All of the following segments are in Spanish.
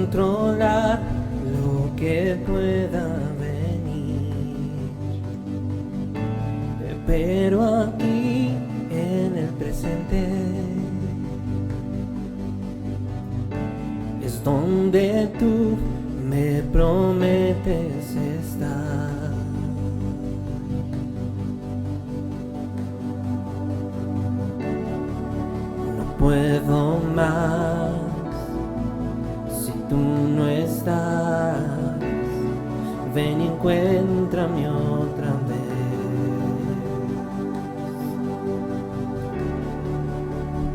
controlar lo que pueda venir, pero aquí en el presente es donde tú me prometes estar. No puedo más si tú no estás. Ven y encuéntrame otra vez,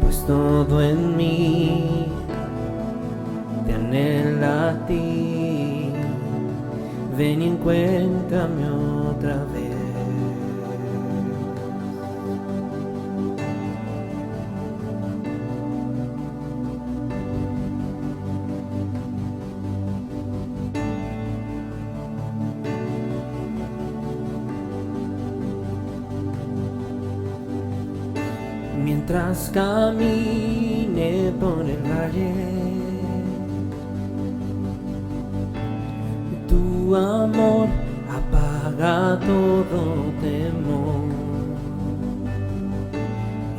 pues todo en mí te anhela a ti. Ven y encuéntrame otra vez. Mientras camine por el valle, tu amor apaga todo temor,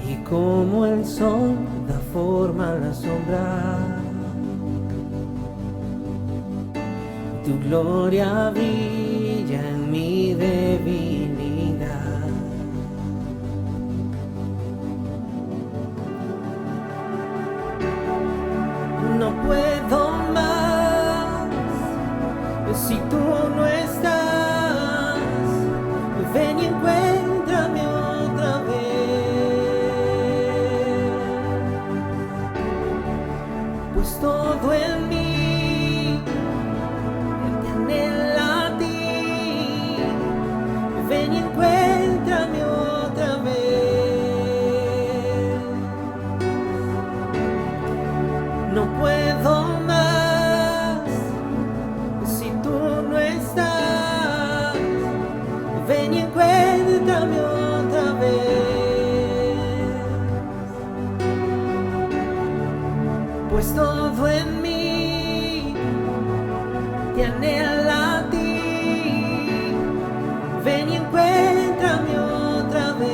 y como el sol da forma a la sombra, tu gloria brilla en mi debilidad. No puedo más si tú no estás. Ven y encuéntrame otra vez, pues todo en mí te anhela a ti. Ven y encuéntrame otra vez. No puedo más si tú no estás. Ven y encuéntrame otra vez, pues todo en mí te anhela a ti. Ven y encuéntrame otra vez.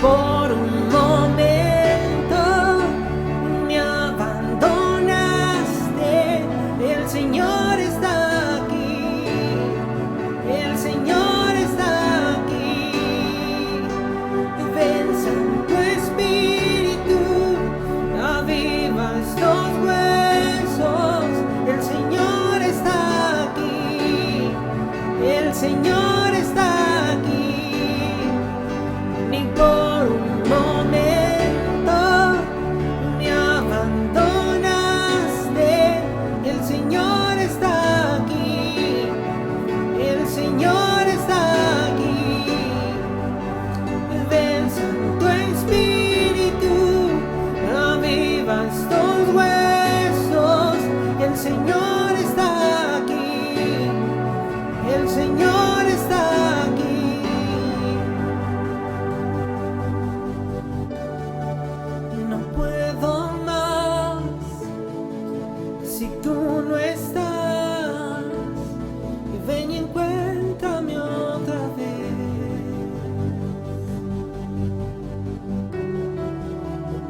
Por un momento me abandonaste. El Señor está aquí, el Señor está aquí. Ven, Santo Espíritu, aviva estos huesos. El Señor está aquí, el Señor está aquí. Ni por un momento me abandonaste. El Señor está aquí, el Señor está aquí. Ven, Santo Espíritu, aviva estos huesos. El Señor está aquí, el Señor está aquí. No puedo más si tú no estás. Ven y encuéntrame otra vez,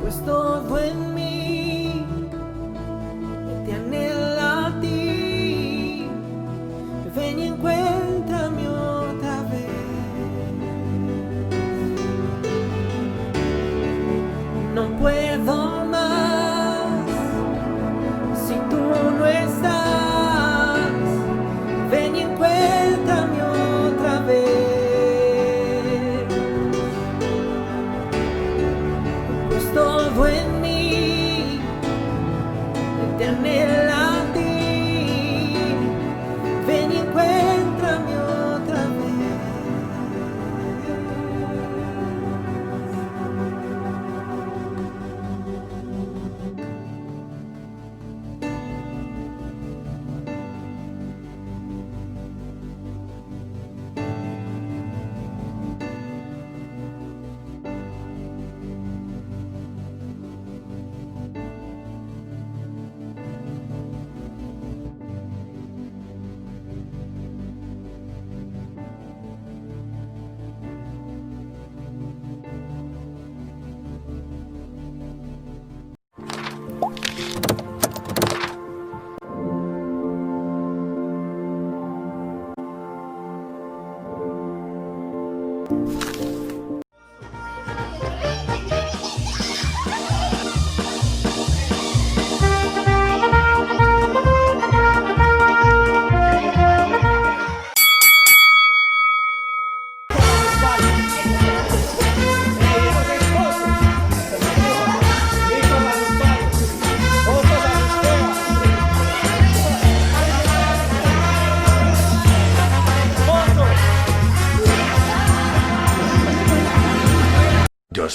pues todo en mí te anhela a ti. Ven y encuéntrame otra vez. No puedo más si tú no estás. Ven y encuéntrame otra vez, pues todo en mí te anhela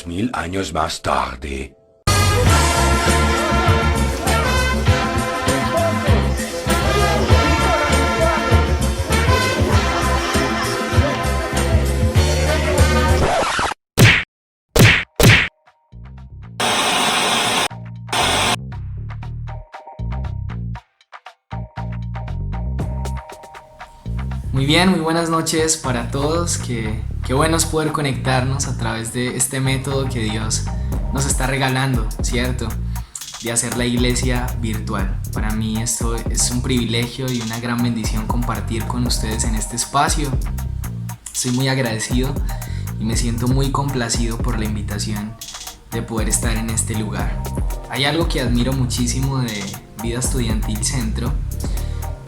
2000 años más tarde. Muy bien, muy buenas noches para todos. Qué bueno es poder conectarnos a través de este método que Dios nos está regalando, ¿cierto? De hacer la iglesia virtual. Para mí esto es un privilegio y una gran bendición compartir con ustedes en este espacio. Estoy muy agradecido y me siento muy complacido por la invitación de poder estar en este lugar. Hay algo que admiro muchísimo de Vida Estudiantil Centro,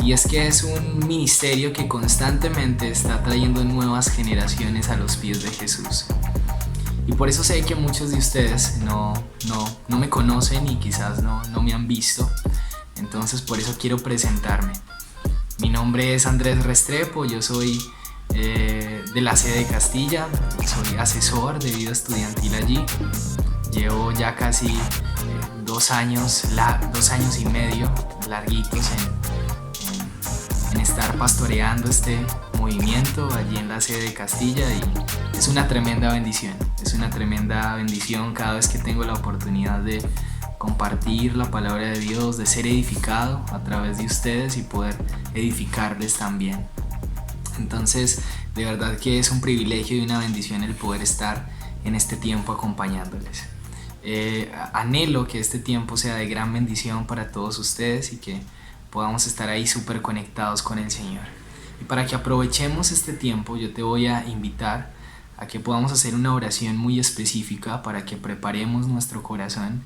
y es que es un ministerio que constantemente está trayendo nuevas generaciones a los pies de Jesús. Y por eso sé que muchos de ustedes no me conocen y quizás no me han visto. Entonces por eso quiero presentarme. Mi nombre es Andrés Restrepo, yo soy de la sede de Castilla, soy asesor de vida estudiantil allí. Llevo ya casi 2 años y medio larguitos en estar pastoreando este movimiento allí en la sede de Castilla, y es una tremenda bendición. Es una tremenda bendición cada vez que tengo la oportunidad de compartir la palabra de Dios, de ser edificado a través de ustedes y poder edificarles también. Entonces, de verdad que es un privilegio y una bendición el poder estar en este tiempo acompañándoles. Anhelo que este tiempo sea de gran bendición para todos ustedes y que podamos estar ahí súper conectados con el Señor. Y para que aprovechemos este tiempo, yo te voy a invitar a que podamos hacer una oración muy específica para que preparemos nuestro corazón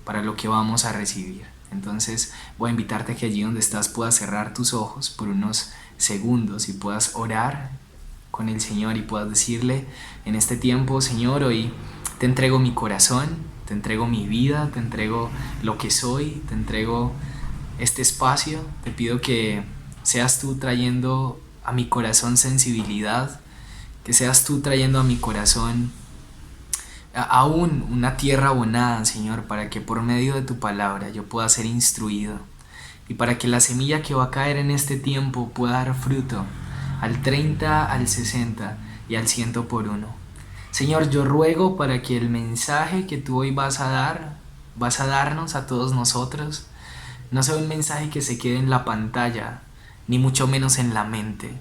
para lo que vamos a recibir. Entonces voy a invitarte a que allí donde estás puedas cerrar tus ojos por unos segundos y puedas orar con el Señor y puedas decirle en este tiempo: Señor, hoy te entrego mi corazón, te entrego mi vida, te entrego lo que soy, te entrego este espacio. Te pido que seas tú trayendo a mi corazón sensibilidad, que seas tú trayendo a mi corazón aún una tierra abonada, Señor, para que por medio de tu palabra yo pueda ser instruido y para que la semilla que va a caer en este tiempo pueda dar fruto al 30, al 60 y al 100 por uno. Señor, yo ruego para que el mensaje que tú hoy vas a darnos a todos nosotros, no sea un mensaje que se quede en la pantalla, ni mucho menos en la mente,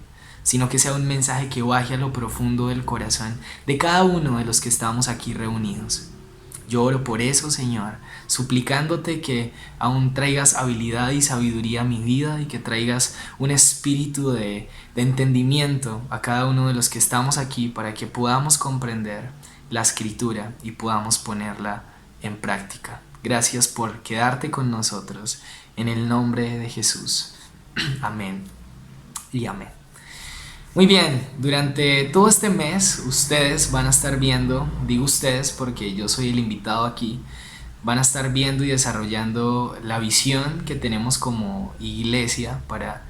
sino que sea un mensaje que baje a lo profundo del corazón de cada uno de los que estamos aquí reunidos. Yo oro por eso, Señor, suplicándote que aún traigas habilidad y sabiduría a mi vida y que traigas un espíritu de entendimiento a cada uno de los que estamos aquí para que podamos comprender la Escritura y podamos ponerla en práctica. Gracias por quedarte con nosotros. En el nombre de Jesús. Amén y amén. Muy bien, durante todo este mes ustedes van a estar viendo, digo ustedes porque yo soy el invitado aquí, van a estar viendo y desarrollando la visión que tenemos como iglesia para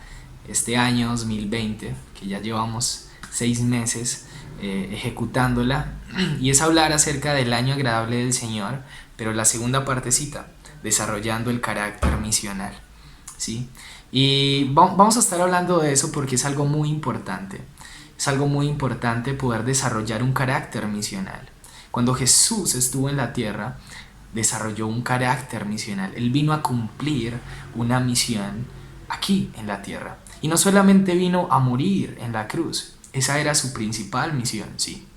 este año 2020, que ya llevamos 6 meses ejecutándola, y es hablar acerca del año agradable del Señor, pero la segunda partecita, desarrollando el carácter misional, ¿sí? Y vamos a estar hablando de eso porque es algo muy importante. Es algo muy importante poder desarrollar un carácter misional. Cuando Jesús estuvo en la tierra, desarrolló un carácter misional. Él vino a cumplir una misión aquí en la tierra. Y no solamente vino a morir en la cruz, esa era su principal misión, sí.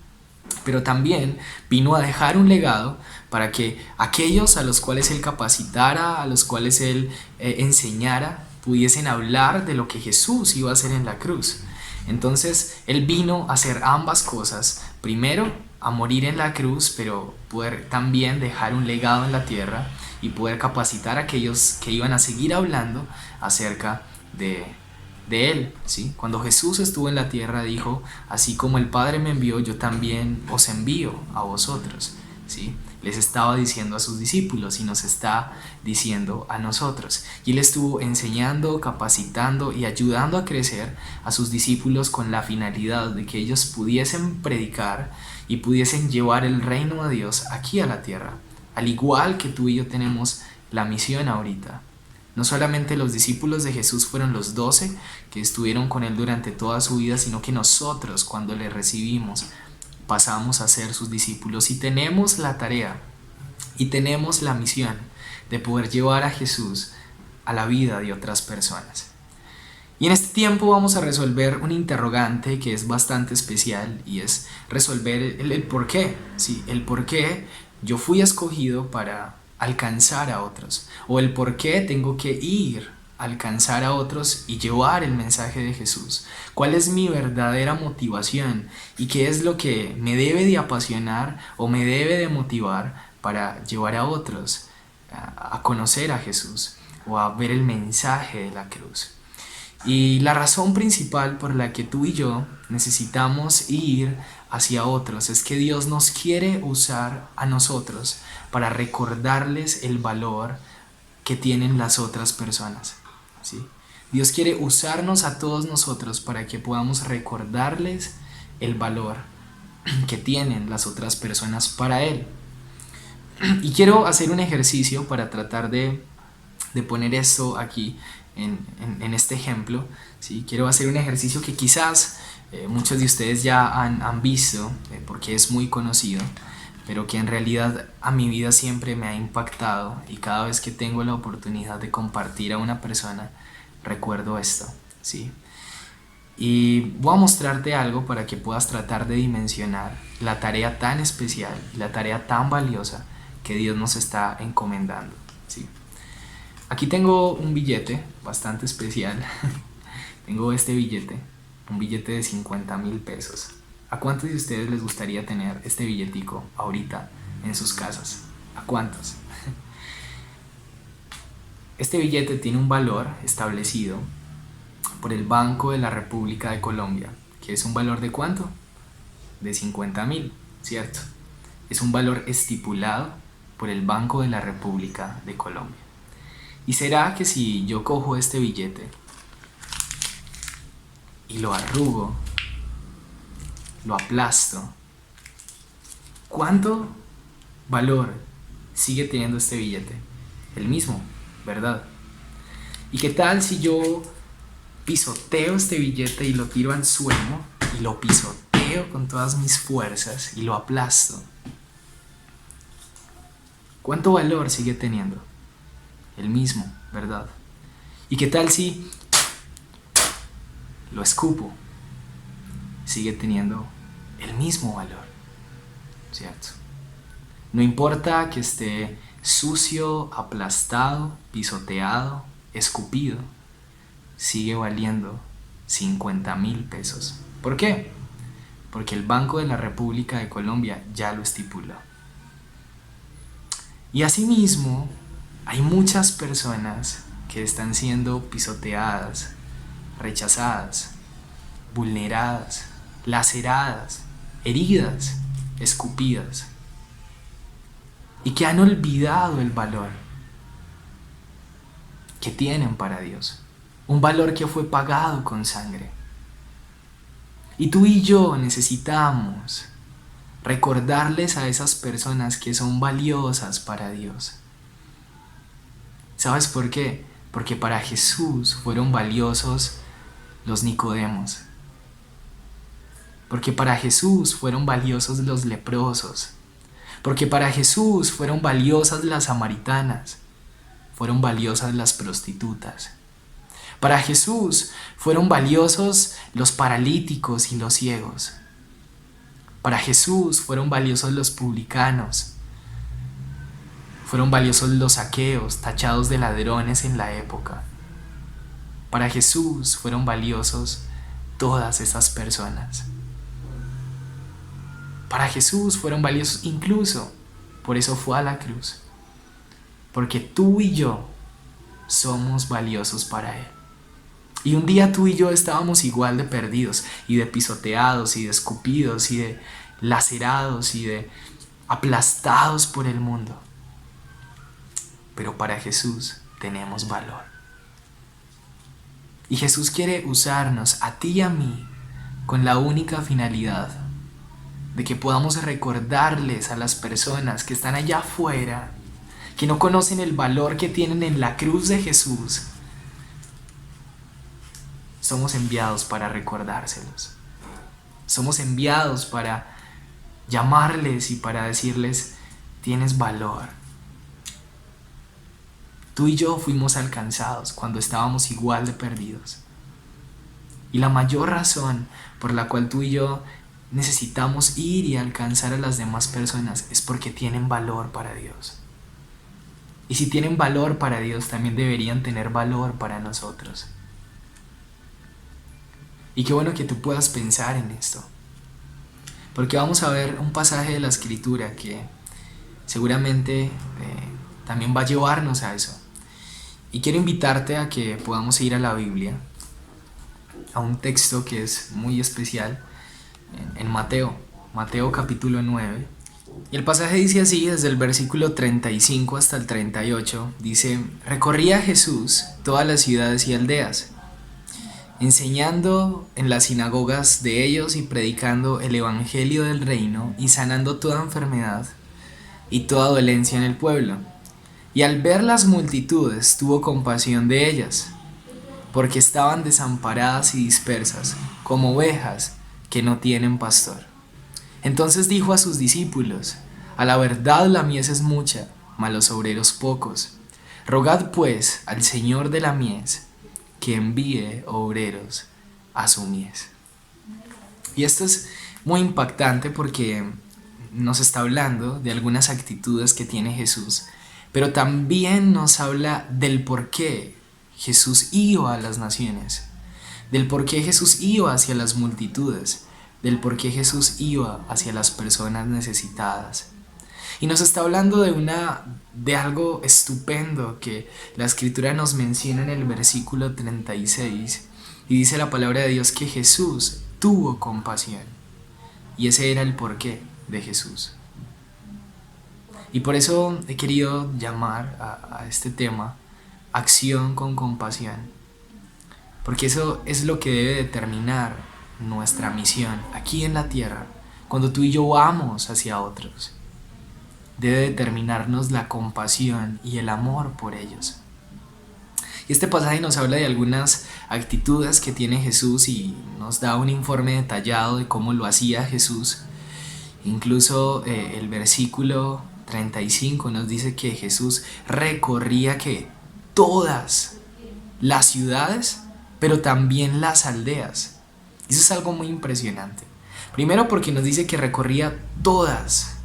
Pero también vino a dejar un legado para que aquellos a los cuales Él capacitara, a los cuales Él enseñara, pudiesen hablar de lo que Jesús iba a hacer en la cruz. Entonces Él vino a hacer ambas cosas. Primero, a morir en la cruz, pero poder también dejar un legado en la tierra y poder capacitar a aquellos que iban a seguir hablando acerca de Él, ¿sí? Cuando Jesús estuvo en la tierra dijo: así como el Padre me envió, yo también os envío a vosotros, ¿sí? les estaba diciendo a sus discípulos y nos está diciendo a nosotros. Y Él estuvo enseñando, capacitando y ayudando a crecer a sus discípulos con la finalidad de que ellos pudiesen predicar y pudiesen llevar el reino de Dios aquí a la tierra. Al igual que tú y yo tenemos la misión ahorita. No solamente los discípulos de Jesús fueron los 12 que estuvieron con Él durante toda su vida, sino que nosotros, cuando le recibimos, pasamos a ser sus discípulos y tenemos la tarea y tenemos la misión de poder llevar a Jesús a la vida de otras personas. Y en este tiempo vamos a resolver un interrogante que es bastante especial y es resolver el por qué. Sí, el por qué yo fui escogido para alcanzar a otros, o el por qué tengo que ir a alcanzar a otros y llevar el mensaje de Jesús. ¿Cuál es mi verdadera motivación y qué es lo que me debe de apasionar o me debe de motivar para llevar a otros a conocer a Jesús o a ver el mensaje de la cruz? Y la razón principal por la que tú y yo necesitamos ir hacia otros es que Dios nos quiere usar a nosotros para recordarles el valor que tienen las otras personas, ¿sí? Dios quiere usarnos a todos nosotros para que podamos recordarles el valor que tienen las otras personas para Él. Y quiero hacer un ejercicio para tratar de poner esto aquí en este ejemplo, ¿sí? Quiero hacer un ejercicio que quizás muchos de ustedes ya han visto porque es muy conocido, pero que en realidad a mi vida siempre me ha impactado y cada vez que tengo la oportunidad de compartir a una persona recuerdo esto, ¿sí? Y voy a mostrarte algo para que puedas tratar de dimensionar la tarea tan especial, la tarea tan valiosa que Dios nos está encomendando, ¿sí? Aquí tengo un billete bastante especial. Tengo este billete, un billete de 50,000 pesos. ¿A cuántos de ustedes les gustaría tener este billetico ahorita en sus casas? ¿A cuántos? Este billete tiene un valor establecido por el Banco de la República de Colombia, que es un valor ¿de cuánto? De 50,000, ¿cierto? Es un valor estipulado por el Banco de la República de Colombia. ¿Y será que si yo cojo este billete y lo arrugo, lo aplasto, cuánto valor sigue teniendo este billete? El mismo, ¿verdad? ¿Y qué tal si yo pisoteo este billete y lo tiro al suelo y lo pisoteo con todas mis fuerzas y lo aplasto? ¿Cuánto valor sigue teniendo? El mismo, ¿verdad? ¿Y qué tal si lo escupo? Sigue teniendo el mismo valor, ¿cierto? No importa que esté sucio, aplastado, pisoteado, escupido, sigue valiendo 50,000 pesos. ¿Por qué? Porque el Banco de la República de Colombia ya lo estipuló. Y asimismo, hay muchas personas que están siendo pisoteadas, rechazadas, vulneradas, laceradas, heridas, escupidas, y que han olvidado el valor que tienen para Dios, un valor que fue pagado con sangre. Y tú y yo necesitamos recordarles a esas personas que son valiosas para Dios. ¿Sabes por qué? Porque para Jesús fueron valiosos los Nicodemos. Porque para Jesús fueron valiosos los leprosos. Porque para Jesús fueron valiosas las samaritanas. Fueron valiosas las prostitutas. Para Jesús fueron valiosos los paralíticos y los ciegos. Para Jesús fueron valiosos los publicanos. Fueron valiosos los saqueos, tachados de ladrones en la época. Para Jesús fueron valiosos todas esas personas. Para Jesús fueron valiosos incluso, por eso fue a la cruz. Porque tú y yo somos valiosos para Él. Y un día tú y yo estábamos igual de perdidos y de pisoteados y de escupidos y de lacerados y de aplastados por el mundo. Pero para Jesús tenemos valor. Y Jesús quiere usarnos a ti y a mí con la única finalidad de que podamos recordarles a las personas que están allá afuera, que no conocen el valor que tienen en la cruz de Jesús. Somos enviados para recordárselos. Somos enviados para llamarles y para decirles: tienes valor. Tú y yo fuimos alcanzados cuando estábamos igual de perdidos. Y la mayor razón por la cual tú y yo necesitamos ir y alcanzar a las demás personas es porque tienen valor para Dios. Y si tienen valor para Dios, también deberían tener valor para nosotros. Y qué bueno que tú puedas pensar en esto, porque vamos a ver un pasaje de la Escritura que seguramente también va a llevarnos a eso. Y quiero invitarte a que podamos ir a la Biblia, a un texto que es muy especial en Mateo capítulo 9. Y el pasaje dice así, desde el versículo 35 hasta el 38, dice: recorría Jesús todas las ciudades y aldeas, enseñando en las sinagogas de ellos y predicando el evangelio del reino y sanando toda enfermedad y toda dolencia en el pueblo. Y al ver las multitudes tuvo compasión de ellas, porque estaban desamparadas y dispersas, como ovejas que no tienen pastor. Entonces dijo a sus discípulos: a la verdad la mies es mucha, mas los obreros pocos. Rogad pues al Señor de la mies que envíe obreros a su mies. Y esto es muy impactante porque nos está hablando de algunas actitudes que tiene Jesús, pero también nos habla del por qué Jesús iba a las naciones, del por qué Jesús iba hacia las multitudes, del por qué Jesús iba hacia las personas necesitadas. Y nos está hablando de algo estupendo que la Escritura nos menciona en el versículo 36, y dice la palabra de Dios que Jesús tuvo compasión, y ese era el porqué de Jesús. Y por eso he querido llamar a este tema acción con compasión, porque eso es lo que debe determinar nuestra misión aquí en la tierra. Cuando tú y yo vamos hacia otros, debe determinarnos la compasión y el amor por ellos. Y este pasaje nos habla de algunas actitudes que tiene Jesús y nos da un informe detallado de cómo lo hacía Jesús. Incluso el versículo 35 nos dice que Jesús recorría todas las ciudades, pero también las aldeas. Eso es algo muy impresionante. Primero porque nos dice que recorría todas.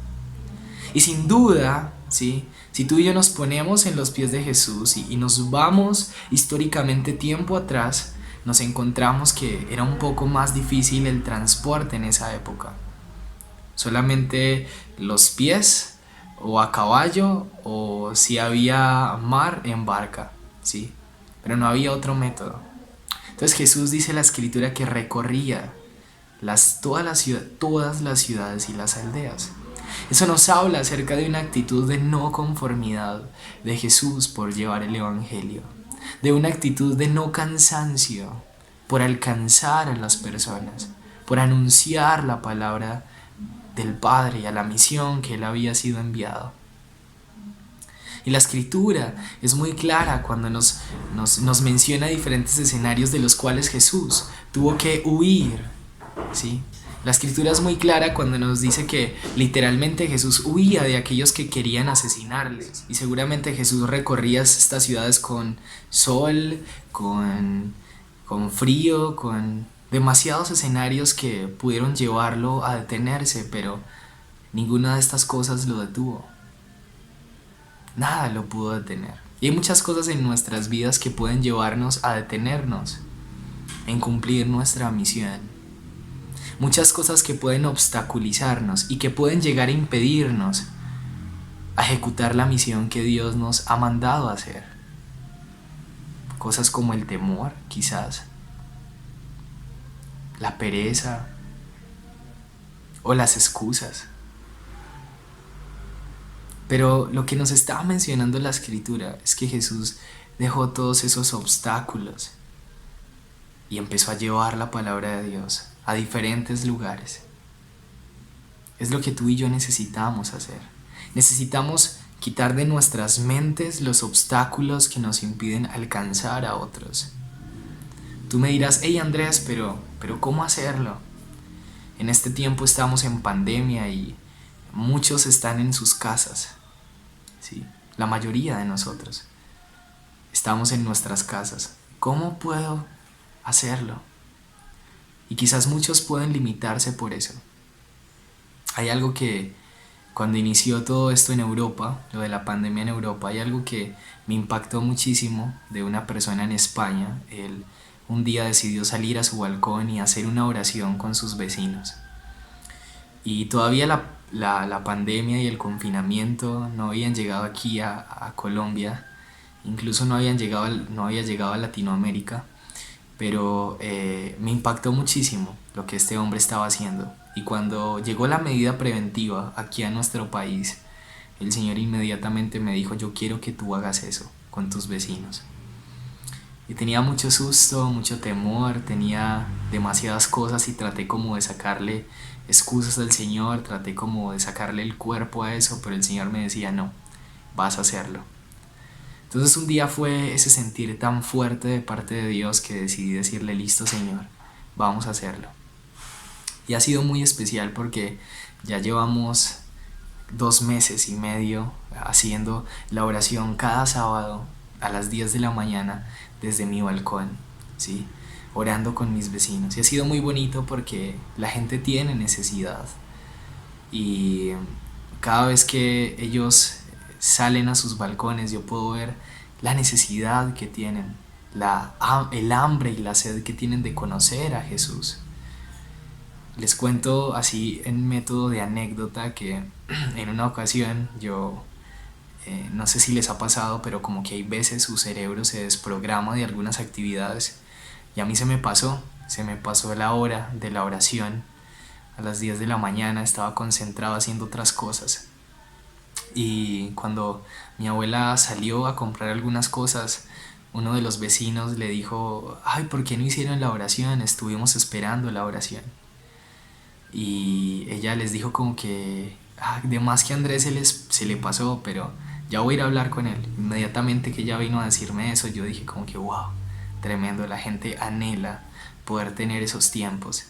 Y sin duda, ¿sí?, si tú y yo nos ponemos en los pies de Jesús y nos vamos históricamente tiempo atrás, nos encontramos que era un poco más difícil el transporte en esa época. Solamente los pies, o a caballo, o si había mar, en barca, ¿sí? Pero no había otro método. Entonces Jesús, dice la Escritura, que recorría todas las ciudades y las aldeas. Eso nos habla acerca de una actitud de no conformidad de Jesús por llevar el evangelio, de una actitud de no cansancio por alcanzar a las personas, por anunciar la palabra del Padre y a la misión que Él había sido enviado. Y la Escritura es muy clara cuando nos menciona diferentes escenarios de los cuales Jesús tuvo que huir, ¿sí? La Escritura es muy clara cuando nos dice que literalmente Jesús huía de aquellos que querían asesinarles. Y seguramente Jesús recorría estas ciudades con sol, con frío, con demasiados escenarios que pudieron llevarlo a detenerse, pero ninguna de estas cosas lo detuvo. Nada lo pudo detener. Y hay muchas cosas en nuestras vidas que pueden llevarnos a detenernos en cumplir nuestra misión. Muchas cosas que pueden obstaculizarnos y que pueden llegar a impedirnos a ejecutar la misión que Dios nos ha mandado a hacer. Cosas como el temor, quizás, la pereza o las excusas. Pero lo que nos estaba mencionando la escritura es que Jesús dejó todos esos obstáculos y empezó a llevar la palabra de Dios a diferentes lugares. Es lo que tú y yo necesitamos hacer. Necesitamos quitar de nuestras mentes los obstáculos que nos impiden alcanzar a otros. Tú me dirás, hey Andrés, pero ¿cómo hacerlo? En este tiempo estamos en pandemia y muchos están en sus casas. Sí, la mayoría de nosotros estamos en nuestras casas. ¿Cómo puedo hacerlo? Y quizás muchos pueden limitarse por eso. Hay algo que cuando inició todo esto en Europa, lo de la pandemia en Europa, hay algo que me impactó muchísimo de una persona en España. Él un día decidió salir a su balcón y hacer una oración con sus vecinos. Y todavía la pandemia y el confinamiento no habían llegado aquí a Colombia, incluso no había llegado a Latinoamérica, pero me impactó muchísimo lo que este hombre estaba haciendo. Y cuando llegó la medida preventiva aquí a nuestro país, el Señor inmediatamente me dijo, yo quiero que tú hagas eso con tus vecinos. Y tenía mucho susto, mucho temor, tenía demasiadas cosas y traté como de sacarle excusas al Señor, traté como de sacarle el cuerpo a eso, pero el Señor me decía, no, vas a hacerlo. Entonces un día fue ese sentir tan fuerte de parte de Dios que decidí decirle, listo Señor, vamos a hacerlo. Y ha sido muy especial porque ya llevamos 2 meses y medio haciendo la oración cada sábado a las 10 de la mañana desde mi balcón, ¿sí? Orando con mis vecinos. Y ha sido muy bonito porque la gente tiene necesidad. Y cada vez que ellos salen a sus balcones yo puedo ver la necesidad que tienen, el hambre y la sed que tienen de conocer a Jesús. Les cuento así en método de anécdota que en una ocasión yo, no sé si les ha pasado, pero como que hay veces su cerebro se desprograma de algunas actividades y a mí se me pasó la hora de la oración. A las 10 de la mañana estaba concentrado haciendo otras cosas y cuando mi abuela salió a comprar algunas cosas, uno de los vecinos le dijo, ay, ¿por qué no hicieron la oración? Estuvimos esperando la oración. Y ella les dijo como que de más que a Andrés se le pasó, pero ya voy a ir a hablar con él. Inmediatamente que ella vino a decirme eso, yo dije como que wow, tremendo, la gente anhela poder tener esos tiempos.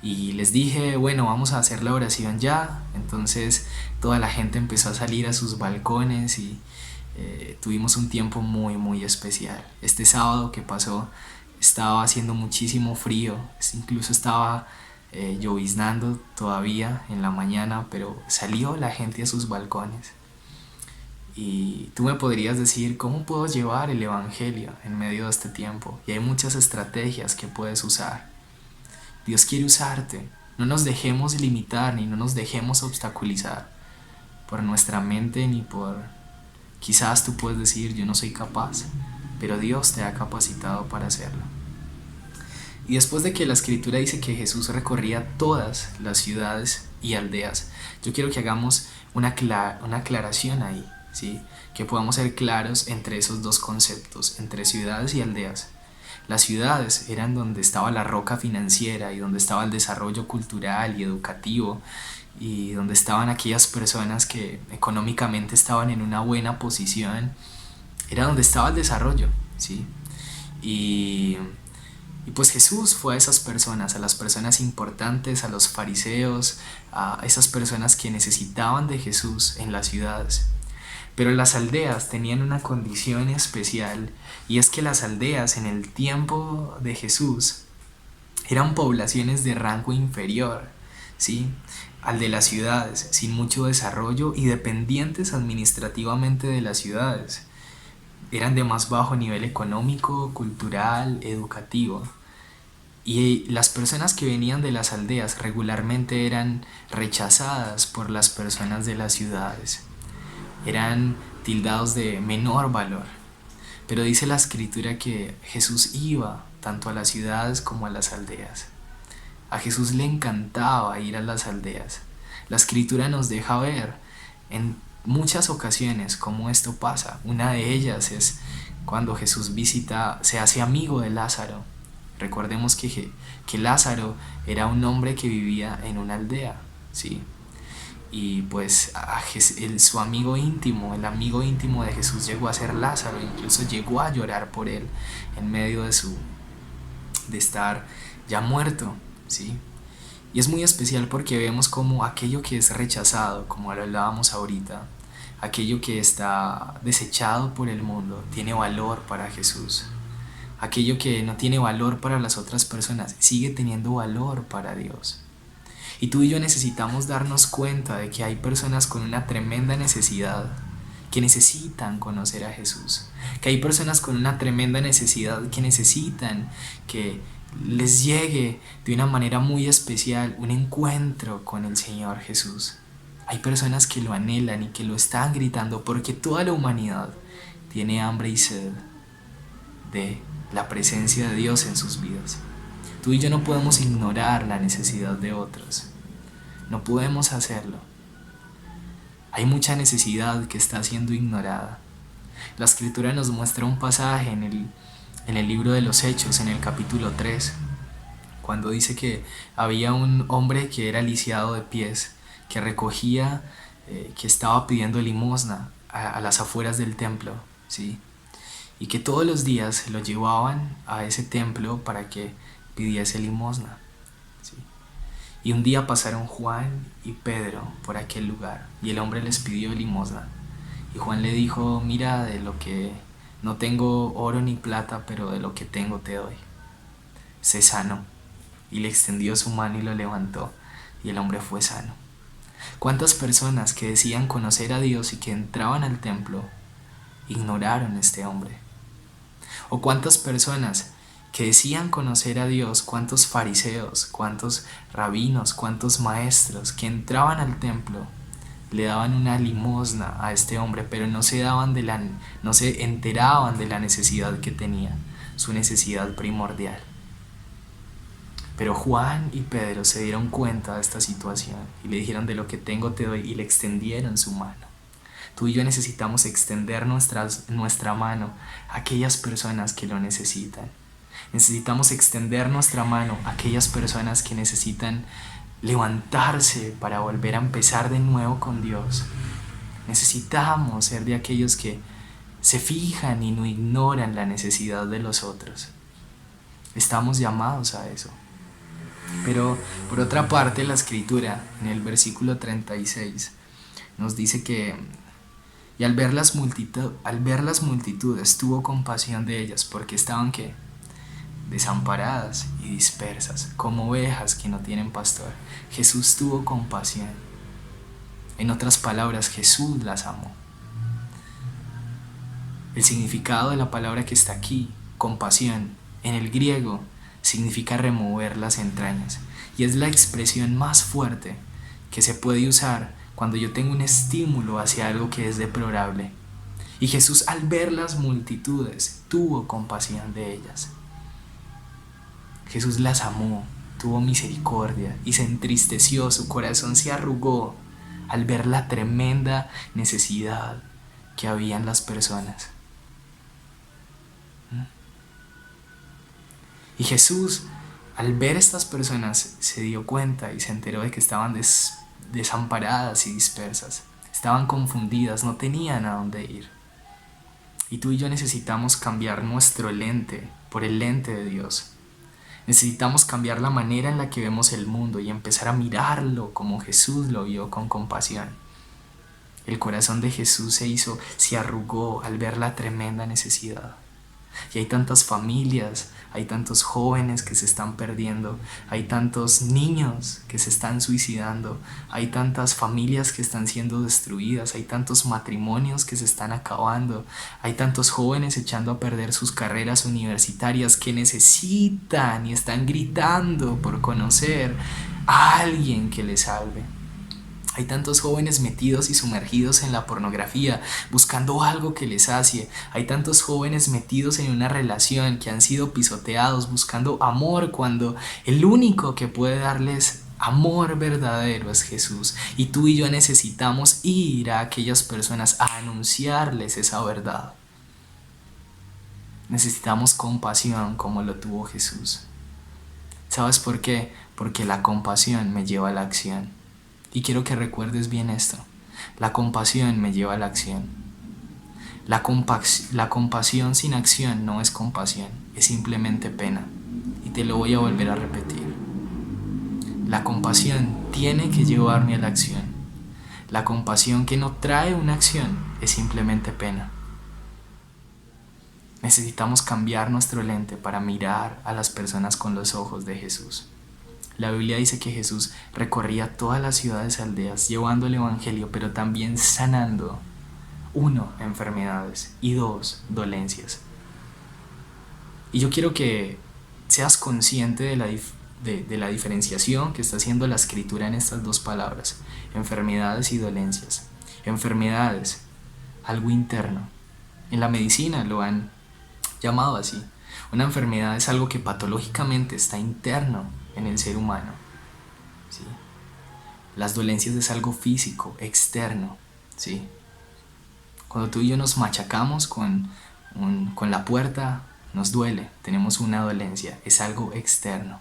Y les dije, bueno, vamos a hacer la oración ya. Entonces toda la gente empezó a salir a sus balcones y tuvimos un tiempo muy muy especial. Este sábado que pasó estaba haciendo muchísimo frío, incluso estaba lloviznando todavía en la mañana, pero salió la gente a sus balcones. Y tú me podrías decir, ¿cómo puedo llevar el evangelio en medio de este tiempo? Y hay muchas estrategias que puedes usar. Dios quiere usarte. No nos dejemos limitar ni no nos dejemos obstaculizar por nuestra mente ni por... Quizás tú puedes decir, yo no soy capaz, pero Dios te ha capacitado para hacerlo. Y después de que la escritura dice que Jesús recorría todas las ciudades y aldeas, yo quiero que hagamos una aclaración ahí, ¿sí? Que podamos ser claros entre esos dos conceptos, entre ciudades y aldeas. Las ciudades eran donde estaba la roca financiera y donde estaba el desarrollo cultural y educativo y donde estaban aquellas personas que económicamente estaban en una buena posición. Era donde estaba el desarrollo, ¿sí? Y pues Jesús fue a esas personas, a las personas importantes, a los fariseos, a esas personas que necesitaban de Jesús en las ciudades. Pero las aldeas tenían una condición especial, y es que las aldeas en el tiempo de Jesús eran poblaciones de rango inferior, ¿sí? Al de las ciudades, sin mucho desarrollo y dependientes administrativamente de las ciudades. Eran de más bajo nivel económico, cultural, educativo. Y las personas que venían de las aldeas regularmente eran rechazadas por las personas de las ciudades. Eran tildados de menor valor. Pero dice la escritura que Jesús iba tanto a las ciudades como a las aldeas. A Jesús le encantaba ir a las aldeas. La escritura nos deja ver en muchas ocasiones como esto pasa. Una de ellas es cuando Jesús se hace amigo de Lázaro. Recordemos que Lázaro era un hombre que vivía en una aldea, ¿sí? Y pues su amigo íntimo, el amigo íntimo de Jesús llegó a ser Lázaro, incluso llegó a llorar por él en medio de estar ya muerto, ¿sí? Y es muy especial porque vemos como aquello que es rechazado, como lo hablábamos ahorita, aquello que está desechado por el mundo, tiene valor para Jesús. Aquello que no tiene valor para las otras personas sigue teniendo valor para Dios. Y tú y yo necesitamos darnos cuenta de que hay personas con una tremenda necesidad, que necesitan conocer a Jesús. Que hay personas con una tremenda necesidad que necesitan que les llegue de una manera muy especial un encuentro con el Señor Jesús. Hay personas que lo anhelan y que lo están gritando porque toda la humanidad tiene hambre y sed de la presencia de Dios en sus vidas. Tú y yo no podemos ignorar la necesidad de otros. No podemos hacerlo. Hay mucha necesidad que está siendo ignorada. La Escritura nos muestra un pasaje en el libro de los Hechos, en el capítulo 3, cuando dice que había un hombre que era lisiado de pies, que recogía, que estaba pidiendo limosna a las afueras del templo, ¿sí? Y que todos los días lo llevaban a ese templo para que pidiese limosna, ¿sí? Y un día pasaron Juan y Pedro por aquel lugar y el hombre les pidió limosna. Y Juan le dijo: mira, de lo que no tengo oro ni plata, pero de lo que tengo te doy. Sé sano. Y le extendió su mano y lo levantó, y el hombre fue sano. ¿Cuántas personas que decían conocer a Dios y que entraban al templo ignoraron a este hombre? ¿O cuántas personas que decían conocer a Dios, cuántos fariseos, cuántos rabinos, cuántos maestros que entraban al templo le daban una limosna a este hombre, pero no se enteraban de la necesidad que tenía, su necesidad primordial? Pero Juan y Pedro se dieron cuenta de esta situación y le dijeron: de lo que tengo te doy, y le extendieron su mano. Tú y yo necesitamos extender nuestra mano a aquellas personas que lo necesitan. Necesitamos extender nuestra mano a aquellas personas que necesitan levantarse para volver a empezar de nuevo con Dios. Necesitamos ser de aquellos que se fijan y no ignoran la necesidad de los otros. Estamos llamados a eso. Pero por otra parte, la Escritura en el versículo 36 nos dice que y al ver las multitudes tuvo compasión de ellas, porque estaban ¿qué? Desamparadas y dispersas, como ovejas que no tienen pastor. Jesús tuvo compasión. En otras palabras, Jesús las amó. El significado de la palabra que está aquí, compasión, en el griego significa remover las entrañas, y es la expresión más fuerte que se puede usar cuando yo tengo un estímulo hacia algo que es deplorable. Y Jesús, al ver las multitudes, tuvo compasión de ellas. Jesús las amó, tuvo misericordia y se entristeció, su corazón se arrugó al ver la tremenda necesidad que había en las personas. Y Jesús, al ver estas personas, se dio cuenta y se enteró de que estaban desamparadas y dispersas. Estaban confundidas, no tenían a dónde ir. Y tú y yo necesitamos cambiar nuestro lente por el lente de Dios. Necesitamos cambiar la manera en la que vemos el mundo y empezar a mirarlo como Jesús lo vio, con compasión. El corazón de Jesús se arrugó al ver la tremenda necesidad. Y hay tantas familias, hay tantos jóvenes que se están perdiendo, hay tantos niños que se están suicidando, hay tantas familias que están siendo destruidas, hay tantos matrimonios que se están acabando, hay tantos jóvenes echando a perder sus carreras universitarias que necesitan y están gritando por conocer a alguien que les salve. Hay tantos jóvenes metidos y sumergidos en la pornografía, buscando algo que les sacie. Hay tantos jóvenes metidos en una relación que han sido pisoteados, buscando amor, cuando el único que puede darles Amor verdadero es Jesús. Y tú y yo necesitamos ir a aquellas personas a anunciarles esa verdad. Necesitamos compasión como lo tuvo Jesús. ¿Sabes por qué? Porque la compasión me lleva a la acción. Y quiero que recuerdes bien esto. La compasión me lleva a la acción. La compasión sin acción no es compasión, es simplemente pena. Y te lo voy a volver a repetir. La compasión tiene que llevarme a la acción. La compasión que no trae una acción es simplemente pena. Necesitamos cambiar nuestro lente para mirar a las personas con los ojos de Jesús. La Biblia dice que Jesús recorría todas las ciudades y aldeas llevando el evangelio, pero también sanando, 1, enfermedades y 2, dolencias. Y yo quiero que seas consciente de la diferenciación que está haciendo la escritura en estas dos palabras, enfermedades y dolencias. Enfermedades, algo interno. En la medicina lo han llamado así. Una enfermedad es algo que patológicamente está interno en el ser humano, ¿sí? Las dolencias es algo físico, externo, ¿sí? Cuando tú y yo nos machacamos con la puerta, nos duele, tenemos una dolencia, es algo externo.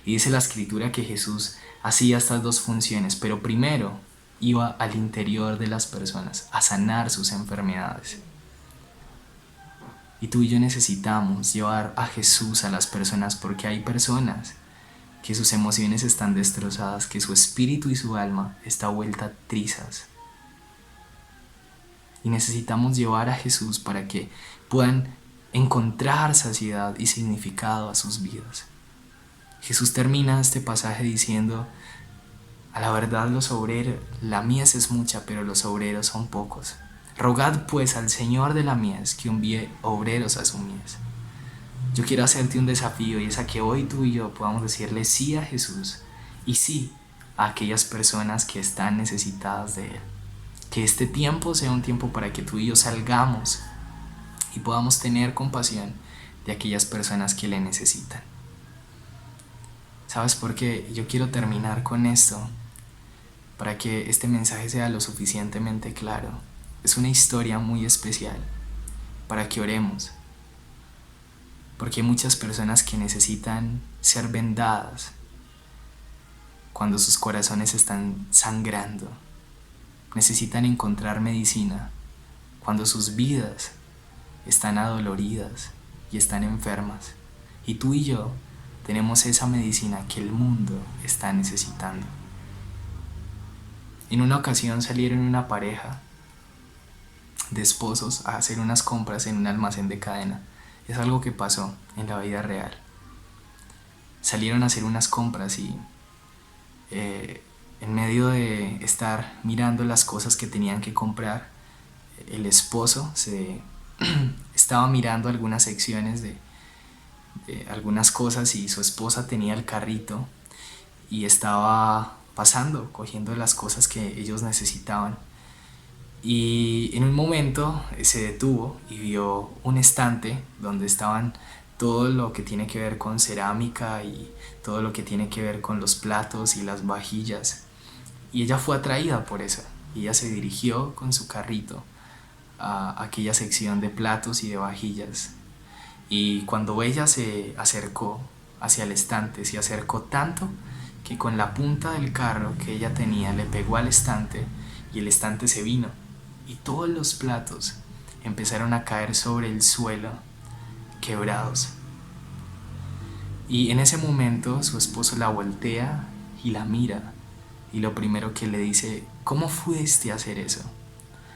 Y dice la escritura que Jesús hacía estas dos funciones, pero primero iba al interior de las personas a sanar sus enfermedades. Y tú y yo necesitamos llevar a Jesús a las personas, porque hay personas que sus emociones están destrozadas, que su espíritu y su alma está vuelta a trizas. Y necesitamos llevar a Jesús para que puedan encontrar saciedad y significado a sus vidas. Jesús termina este pasaje diciendo: a la verdad los obreros, la mies es mucha, pero los obreros son pocos. Rogad pues al Señor de la mies que envíe obreros a su mies. Yo quiero hacerte un desafío, y es a que hoy tú y yo podamos decirle sí a Jesús y sí a aquellas personas que están necesitadas de Él. Que este tiempo sea un tiempo para que tú y yo salgamos y podamos tener compasión de aquellas personas que le necesitan. ¿Sabes por qué? Yo quiero terminar con esto para que este mensaje sea lo suficientemente claro. Es una historia muy especial para que oremos, porque hay muchas personas que necesitan ser vendadas cuando sus corazones están sangrando. Necesitan encontrar medicina cuando sus vidas están adoloridas y están enfermas. Y tú y yo tenemos esa medicina que el mundo está necesitando. En una ocasión salieron una pareja de esposos a hacer unas compras en un almacén de cadena. Es algo que pasó en la vida real. Salieron a hacer unas compras y en medio de estar mirando las cosas que tenían que comprar, el esposo estaba mirando algunas secciones de algunas cosas, y su esposa tenía el carrito y estaba pasando, cogiendo las cosas que ellos necesitaban. Y en un momento se detuvo y vio un estante donde estaban todo lo que tiene que ver con cerámica y todo lo que tiene que ver con los platos y las vajillas. Y ella fue atraída por eso. Y ella se dirigió con su carrito a aquella sección de platos y de vajillas. Y cuando ella se acercó hacia el estante, se acercó tanto que con la punta del carro que ella tenía le pegó al estante, y el estante se vino. Y todos los platos empezaron a caer sobre el suelo, quebrados. Y en ese momento su esposo la voltea y la mira, y lo primero que le dice: ¿cómo fuiste a hacer eso?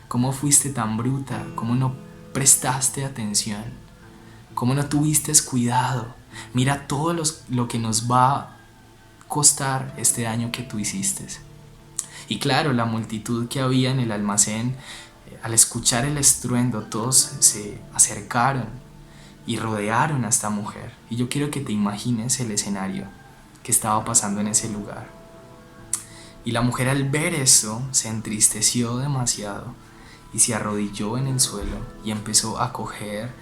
¿Cómo fuiste tan bruta? ¿Cómo no prestaste atención? ¿Cómo no tuviste cuidado? Mira todo lo que nos va a costar este daño que tú hiciste. Y claro, la multitud que había en el almacén, al escuchar el estruendo, todos se acercaron y rodearon a esta mujer. Y yo quiero que te imagines el escenario que estaba pasando en ese lugar. Y la mujer, al ver eso, se entristeció demasiado y se arrodilló en el suelo y empezó a coger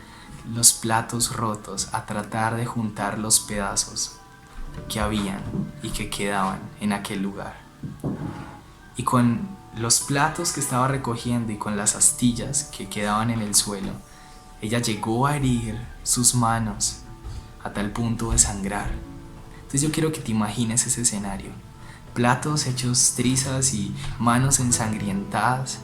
los platos rotos, a tratar de juntar los pedazos que habían y que quedaban en aquel lugar. Y con los platos que estaba recogiendo y con las astillas que quedaban en el suelo, ella llegó a herir sus manos a tal punto de sangrar. Entonces yo quiero que te imagines ese escenario: platos hechos trizas y manos ensangrientadas.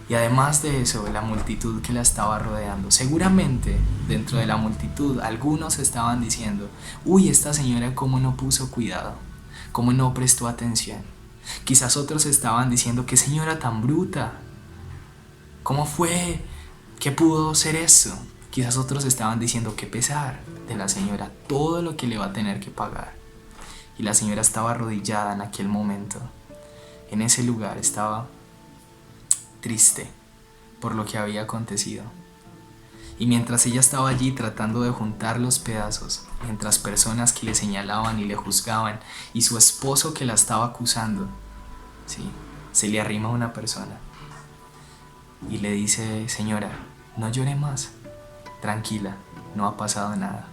Y además de eso, la multitud que la estaba rodeando. Seguramente dentro de la multitud algunos estaban diciendo: uy, esta señora cómo no puso cuidado, cómo no prestó atención. Quizás otros estaban diciendo: qué señora tan bruta, cómo fue que pudo ser eso. Quizás otros estaban diciendo: qué pesar de la señora, todo lo que le va a tener que pagar. Y la señora estaba arrodillada en aquel momento. En ese lugar estaba triste por lo que había acontecido. Y mientras ella estaba allí tratando de juntar los pedazos, mientras personas que le señalaban y le juzgaban, y su esposo que la estaba acusando, sí, se le arrima una persona y le dice: señora, no llore más, tranquila, no ha pasado nada.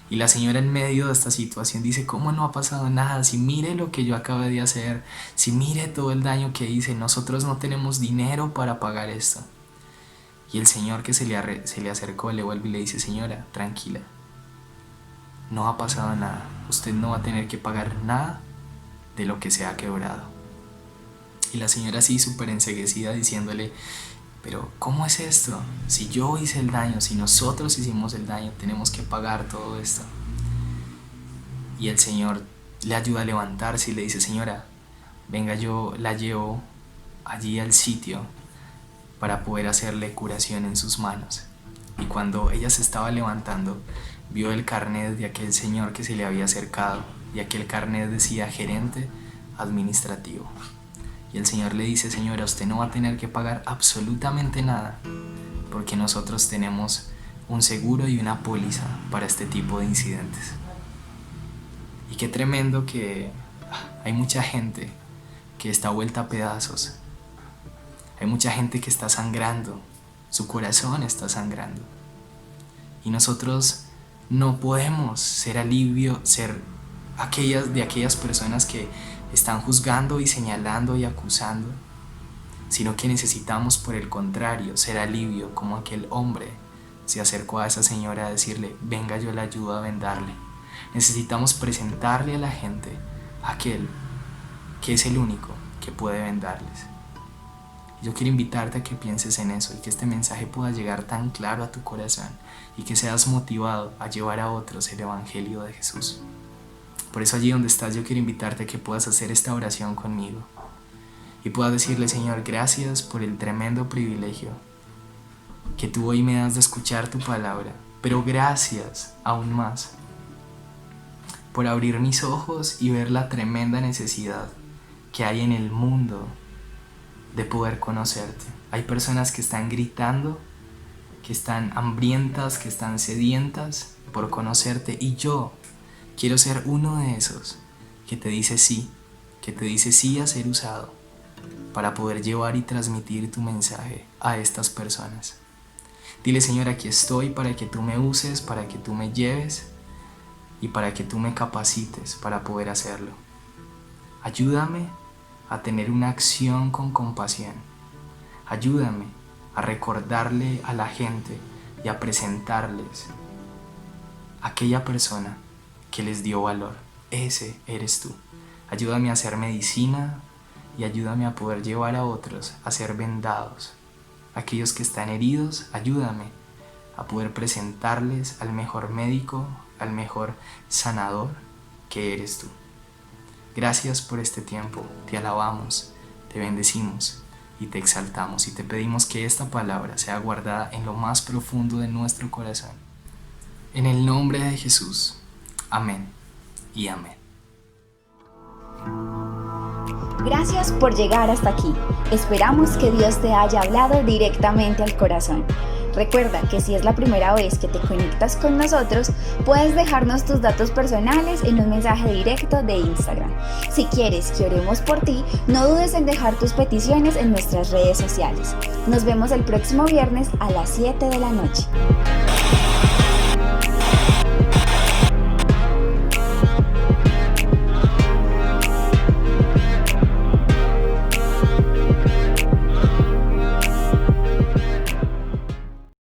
Y la señora, en medio de esta situación, dice: ¿cómo no ha pasado nada? Si mire lo que yo acabo de hacer, si mire todo el daño que hice, nosotros no tenemos dinero para pagar esto. Y el señor que se le acercó le vuelve y le dice: señora, tranquila, no ha pasado nada, usted no va a tener que pagar nada de lo que se ha quebrado. Y la señora, así súper enceguecida, diciéndole: pero ¿cómo es esto? Si yo hice el daño, si nosotros hicimos el daño, tenemos que pagar todo esto. Y el Señor le ayuda a levantarse y le dice: señora, venga, yo la llevo allí al sitio para poder hacerle curación en sus manos. Y cuando ella se estaba levantando, vio el carnet de aquel señor que se le había acercado, y aquel carnet decía: gerente administrativo. Y el Señor le dice: señora, usted no va a tener que pagar absolutamente nada, porque nosotros tenemos un seguro y una póliza para este tipo de incidentes. Y qué tremendo que hay mucha gente que está vuelta a pedazos. Hay mucha gente que está sangrando, su corazón está sangrando. Y nosotros no podemos ser alivio, ser aquellas personas que están juzgando y señalando y acusando, sino que necesitamos, por el contrario, ser alivio, como aquel hombre se acercó a esa señora a decirle: venga, yo le ayudo a vendarle. Necesitamos presentarle a la gente a aquel que es el único que puede vendarles. Yo quiero invitarte a que pienses en eso y que este mensaje pueda llegar tan claro a tu corazón y que seas motivado a llevar a otros el evangelio de Jesús. Por eso, allí donde estás, yo quiero invitarte a que puedas hacer esta oración conmigo y puedas decirle: Señor, gracias por el tremendo privilegio que tú hoy me das de escuchar tu palabra, pero gracias aún más por abrir mis ojos y ver la tremenda necesidad que hay en el mundo de poder conocerte. Hay personas que están gritando, que están hambrientas, que están sedientas por conocerte, y yo quiero ser uno de esos que te dice sí, que te dice sí a ser usado para poder llevar y transmitir tu mensaje a estas personas. Dile: Señor, aquí estoy para que tú me uses, para que tú me lleves y para que tú me capacites para poder hacerlo. Ayúdame a tener una acción con compasión. Ayúdame a recordarle a la gente y a presentarles a aquella persona que les dio valor. Ese eres tú. Ayúdame a hacer medicina y ayúdame a poder llevar a otros a ser vendados. Aquellos que están heridos, ayúdame a poder presentarles al mejor médico, al mejor sanador que eres tú. Gracias por este tiempo, te alabamos, te bendecimos y te exaltamos, y te pedimos que esta palabra sea guardada en lo más profundo de nuestro corazón. En el nombre de Jesús, amén y amén. Gracias por llegar hasta aquí. Esperamos que Dios te haya hablado directamente al corazón. Recuerda que si es la primera vez que te conectas con nosotros, puedes dejarnos tus datos personales en un mensaje directo de Instagram. Si quieres que oremos por ti, no dudes en dejar tus peticiones en nuestras redes sociales. Nos vemos el próximo viernes a las 7 de la noche.